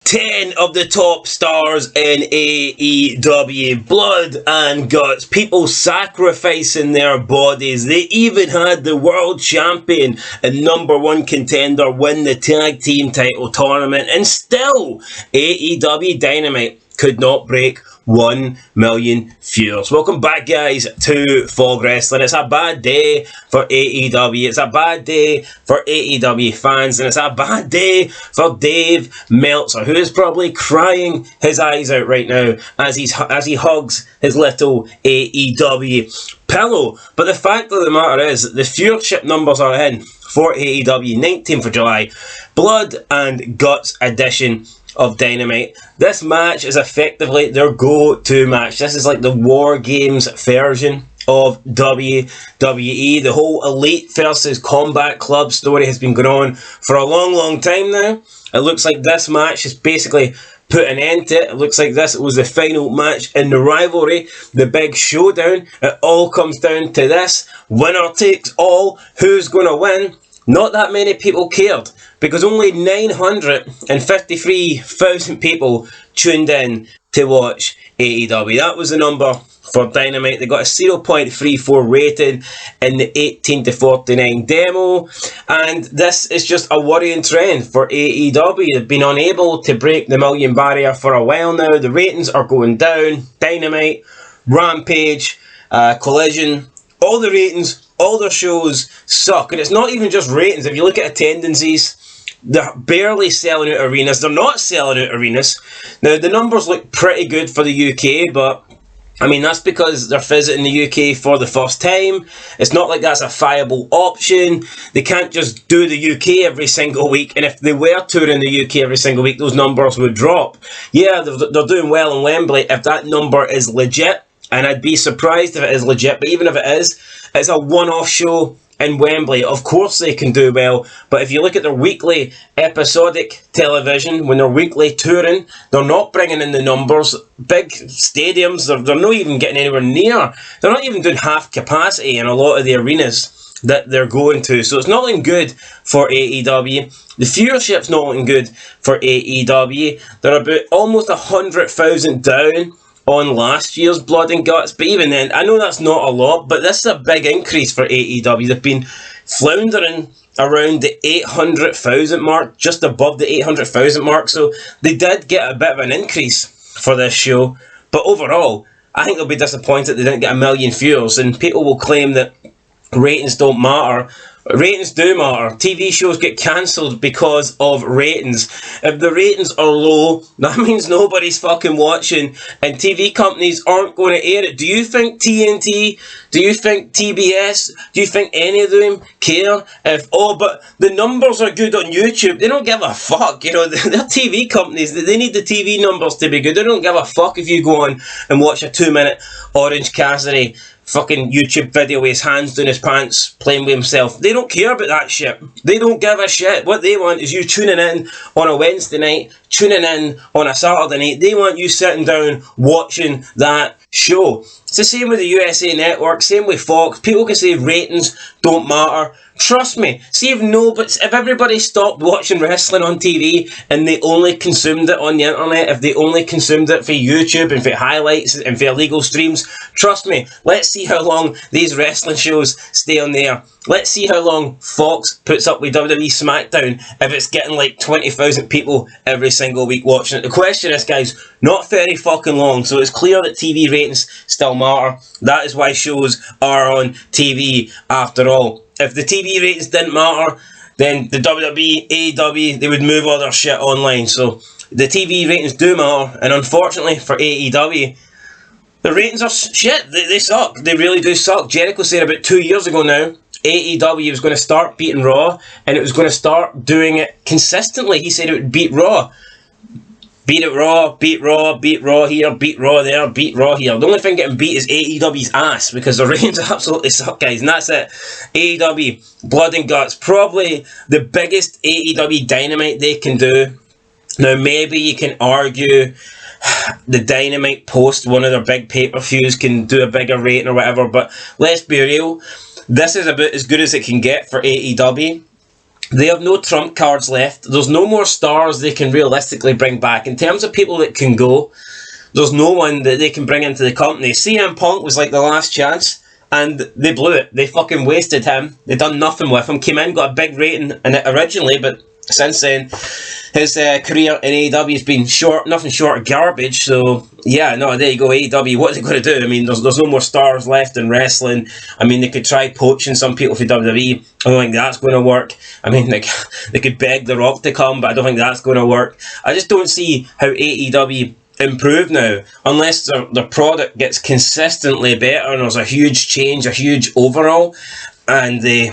10 of the top stars in AEW. Blood and guts. People sacrificing their bodies. They even had the world champion and #1 contender win the tag team title tournament. And still, AEW Dynamite could not break 1 million viewers. Welcome back, guys, to Fog Wrestling. It's a bad day for AEW. It's a bad day for AEW fans, and it's a bad day for Dave Meltzer, who is probably crying his eyes out right now as he hugs his little AEW pillow. But the fact of the matter is, the viewership numbers are in for AEW, 19th of July, Blood and Guts edition of Dynamite. This match is effectively their go-to match. This is like the War Games version of WWE. The whole Elite versus Combat Club story has been going on for a long time now. It looks like this match has basically put an end to it. It looks like this was the final match in the rivalry, the big showdown. It all comes down to this. Winner takes all. Who's going to win? Not that many people cared, because only 953,000 people tuned in to watch AEW. That was the number for Dynamite. They got a 0.34 rating in the 18 to 49 demo, and this is just a worrying trend for AEW. They've been unable to break the million barrier for a while now. The ratings are going down. Dynamite, Rampage, Collision, all the ratings, all their shows suck. And it's not even just ratings. If you look at attendances, they're barely selling out arenas. They're not selling out arenas. Now, the numbers look pretty good for the UK, but I mean, that's because they're visiting the UK for the first time. It's not like that's a viable option. They can't just do the UK every single week, and if they were touring the UK every single week, those numbers would drop. Yeah, they're doing well in Wembley if that number is legit, and I'd be surprised if it is legit, but even if it is, it's a one-off show in Wembley. Of course they can do well, but if you look at their weekly episodic television, when they're weekly touring, they're not bringing in the numbers. Big stadiums, they're not even getting anywhere near. They're not even doing half capacity in a lot of the arenas that they're going to. So it's not looking good for AEW. The viewership's not looking good for AEW. They're about almost 100,000 down on last year's Blood and Guts, but even then, I know that's not a lot, but this is a big increase for AEW. They've been floundering around the 800,000 mark, just above the 800,000 mark, so they did get a bit of an increase for this show, but overall, I think they'll be disappointed they didn't get 1 million viewers, and people will claim that ratings don't matter. Ratings do matter. TV shows get cancelled because of ratings. If the ratings are low, that means nobody's fucking watching, and TV companies aren't going to air it. Do you think TNT, do you think TBS, do you think any of them care if, oh, but the numbers are good on YouTube? They don't give a fuck, you know. They're TV companies. They need the TV numbers to be good. They don't give a fuck if you go on and watch a 2-minute Orange Cassidy fucking YouTube video with his hands down his pants playing with himself. They don't care about that shit. They don't give a shit. What they want is you tuning in on a Wednesday night, tuning in on a Saturday night. They want you sitting down watching that show. It's the same with the USA Network, same with Fox. People can say ratings don't matter. Trust me, see if everybody stopped watching wrestling on TV and they only consumed it on the internet, if they only consumed it for YouTube and for highlights and for illegal streams, trust me, let's see how long these wrestling shows stay on there. Let's see how long Fox puts up with WWE SmackDown if it's getting like 20,000 people every single week watching it. The question is, guys, not very fucking long, so it's clear that TV ratings still matter. That is why shows are on TV after all. If the TV ratings didn't matter, then the WWE, AEW, they would move all their shit online. So the TV ratings do matter, and unfortunately for AEW, the ratings are shit. They suck. They really do suck. Jericho said about 2 years ago now, AEW was going to start beating Raw, and it was going to start doing it consistently. He said it would beat Raw. Beat it Raw, beat Raw, beat Raw here, beat Raw there, beat Raw here. The only thing getting beat is AEW's ass, because the ratings absolutely suck, guys, and that's it. AEW, Blood and Guts, probably the biggest AEW Dynamite they can do. Now, maybe you can argue the Dynamite post one of their big pay-per-views can do a bigger rating or whatever, but let's be real, this is about as good as it can get for AEW. They have no trump cards left. There's no more stars they can realistically bring back. In terms of people that can go, there's no one that they can bring into the company. CM Punk was like the last chance, and they blew it. They fucking wasted him. They done nothing with him. Came in, got a big rating in it originally, but since then, his career in AEW has been nothing short of garbage. So yeah, no, there you go. AEW, what are they going to do? I mean, there's no more stars left in wrestling. I mean, they could try poaching some people for WWE. I don't think that's going to work. I mean, they could beg The Rock to come, but I don't think that's going to work. I just don't see how AEW improve now unless their product gets consistently better and there's a huge change, a huge overhaul, and they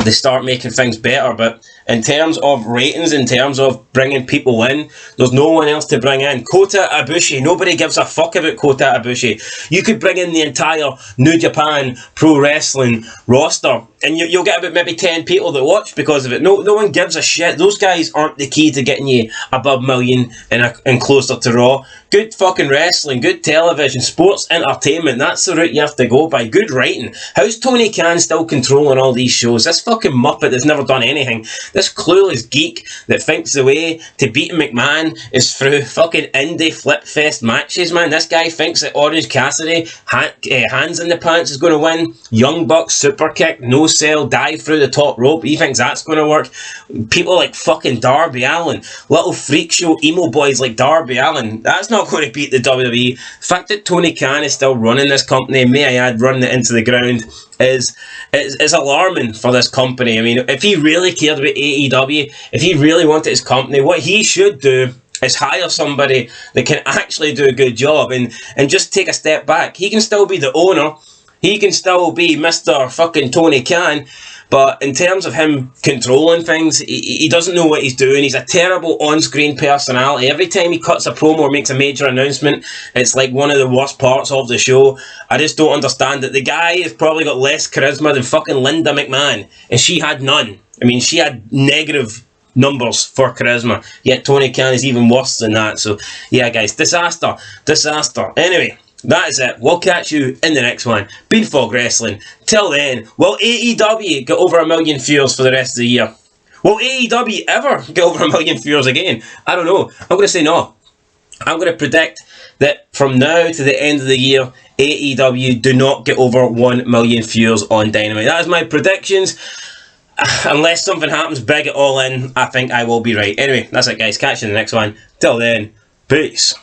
start making things better. But in terms of ratings, in terms of bringing people in, there's no one else to bring in. Kota Ibushi, nobody gives a fuck about Kota Ibushi. You could bring in the entire New Japan Pro Wrestling roster and you'll get about maybe 10 people that watch because of it. No one gives a shit. Those guys aren't the key to getting you above million and closer to Raw. Good fucking wrestling, good television, sports entertainment, that's the route you have to go by. Good writing. How's Tony Khan still controlling all these shows? This fucking muppet that's never done anything. This clueless geek that thinks the way to beating McMahon is through fucking indie flip fest matches, man. This guy thinks that Orange Cassidy, hands in the pants, is going to win. Young Bucks super kick, no sell, dive through the top rope. He thinks that's going to work. People like fucking Darby Allin, little freak show emo boys like Darby Allin, that's not going to beat the WWE. The fact that Tony Khan is still running this company, may I add, running it into the ground, is alarming for this company. I mean, if he really cared about AEW, if he really wanted his company, what he should do is hire somebody that can actually do a good job and just take a step back. He can still be the owner. He can still be Mr. fucking Tony Khan. But in terms of him controlling things, he doesn't know what he's doing. He's a terrible on-screen personality. Every time he cuts a promo or makes a major announcement, it's like one of the worst parts of the show. I just don't understand it. The guy has probably got less charisma than fucking Linda McMahon, and she had none. I mean, she had negative numbers for charisma. Yet Tony Khan is even worse than that. So, yeah, guys, disaster. Anyway, that is it. We'll catch you in the next one. Beanfog Wrestling. Till then, will AEW get over 1 million viewers for the rest of the year? Will AEW ever get over 1 million viewers again? I don't know. I'm going to say no. I'm going to predict that from now to the end of the year, AEW do not get over 1 million viewers on Dynamite. That is my predictions. Unless something happens big at All In, I think I will be right. Anyway, that's it, guys. Catch you in the next one. Till then, peace.